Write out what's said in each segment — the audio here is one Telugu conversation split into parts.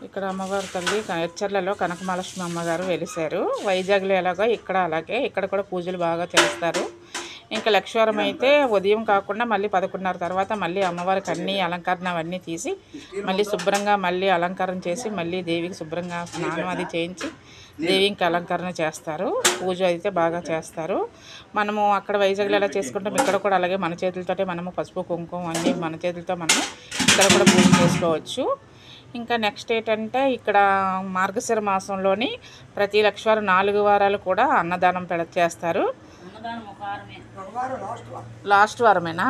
ఇక్కడ అమ్మవారి తల్లి ఎచ్చర్లలో కనకమహాలక్ష్మి అమ్మగారు వెలిశారు. వైజాగ్లో ఎలాగో ఇక్కడ అలాగే ఇక్కడ కూడా పూజలు బాగా చేస్తారు. ఇంకా లక్షవారం అయితే ఉదయం కాకుండా మళ్ళీ 11:30 తర్వాత మళ్ళీ అమ్మవారికి అన్ని అలంకరణ అవన్నీ తీసి మళ్ళీ శుభ్రంగా మళ్ళీ అలంకరణ చేసి మళ్ళీ దేవికి శుభ్రంగా స్నానం అది చేయించి దేవికి అలంకరణ చేస్తారు. పూజ అయితే బాగా చేస్తారు. మనము అక్కడ వైజాగ్లో ఎలా చేసుకుంటాం ఇక్కడ కూడా అలాగే మన చేతులతోటే మనము పసుపు కుంకుమ అన్నీ మన చేతులతో మనము ఇక్కడ కూడా పూజ చేసుకోవచ్చు. ఇంకా నెక్స్ట్ ఏంటంటే ఇక్కడ మార్గశిర మాసంలోని ప్రతి లక్షవారం 4 వారాలు కూడా అన్నదానం చేస్తారు. లాస్ట్ వారమేనా?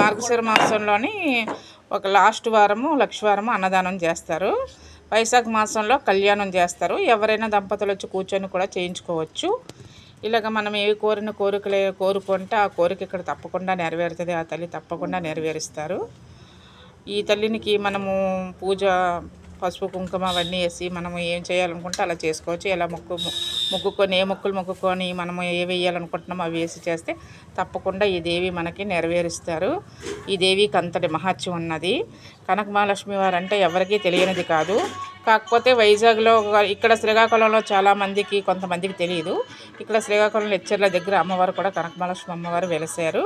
మార్గశిర మాసంలోని ఒక లాస్ట్ వారము లక్షవారము అన్నదానం చేస్తారు. వైశాఖ మాసంలో కళ్యాణం చేస్తారు. ఎవరైనా దంపతులు వచ్చి కూర్చొని కూడా చేయించుకోవచ్చు. ఇలాగ మనం ఏ కోరిన కోరికలు కోరుకుంటే ఆ కోరిక ఇక్కడ తప్పకుండా నెరవేరుతుంది. ఆ తల్లి తప్పకుండా నెరవేరుస్తారు. ఈ తల్లినికి మనము పూజ పసుపు కుంకుమ అవన్నీ వేసి మనము ఏం చేయాలనుకుంటే అలా చేసుకోవచ్చు. ఎలా మొక్కుకొని ఏ మొక్కులు మొక్కుకొని మనము ఏ వేయాలనుకుంటున్నామో అవి వేసి చేస్తే తప్పకుండా ఈ దేవి మనకి నెరవేరుస్తారు. ఈ దేవికి అంతటి మహత్యం ఉన్నది. కనకమహాలక్ష్మి వారు అంటే ఎవరికీ తెలియనిది కాదు. కాకపోతే వైజాగ్లో ఇక్కడ శ్రీకాకుళంలో చాలామందికి కొంతమందికి తెలియదు. ఇక్కడ శ్రీకాకుళంలో ఎచ్చర్ల దగ్గర అమ్మవారు కూడా కనకమహాలక్ష్మి అమ్మవారు వెలిశారు.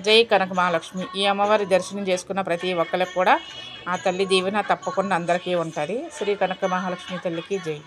జై కనకమహాలక్ష్మి. ఈ అమ్మవారి దర్శనం చేసుకున్న ప్రతి ఒక్కరికి కూడా ఆ తల్లి దీవెన తప్పకుండా అందరికీ ఉంటుంది. శ్రీ కనకమహాలక్ష్మి తల్లికి జై.